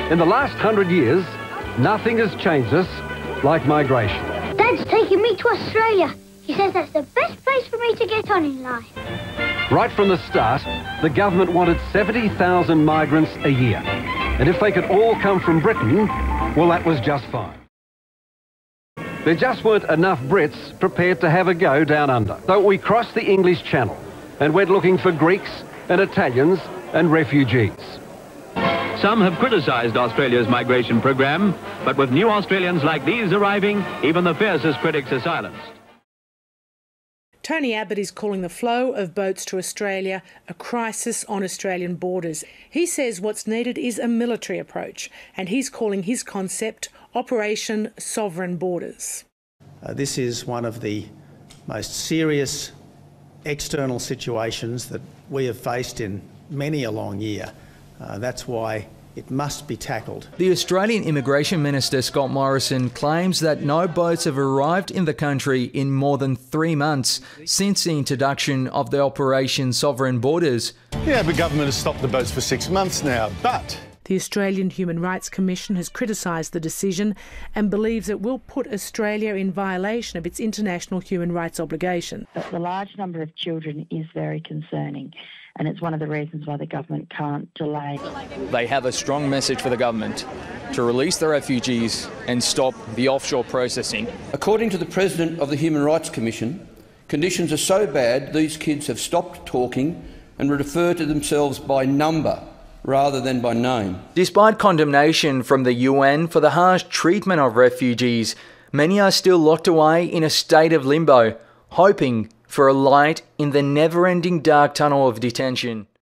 In the last 100 years, nothing has changed us like migration. Dad's taking me to Australia. He says that's the best place for me to get on in life. Right from the start, the government wanted 70,000 migrants a year. And if they could all come from Britain, well, that was just fine. There just weren't enough Brits prepared to have a go down under. So we crossed the English Channel and went looking for Greeks and Italians and refugees. Some have criticised Australia's migration program, but with new Australians like these arriving, even the fiercest critics are silenced. Tony Abbott is calling the flow of boats to Australia a crisis on Australian borders. He says what's needed is a military approach, and he's calling his concept Operation Sovereign Borders. This is one of the most serious external situations that we have faced in many a long year. That's why it must be tackled. The Australian Immigration Minister Scott Morrison claims that no boats have arrived in the country in more than 3 months since the introduction of the Operation Sovereign Borders. Yeah, the government has stopped the boats for 6 months now, but the Australian Human Rights Commission has criticised the decision and believes it will put Australia in violation of its international human rights obligation. But the large number of children is very concerning, and it's one of the reasons why the government can't delay. They have a strong message for the government to release the refugees and stop the offshore processing. According to the President of the Human Rights Commission, conditions are so bad these kids have stopped talking and refer to themselves by number rather than by name. Despite condemnation from the UN for the harsh treatment of refugees, many are still locked away in a state of limbo, hoping for a light in the never-ending dark tunnel of detention.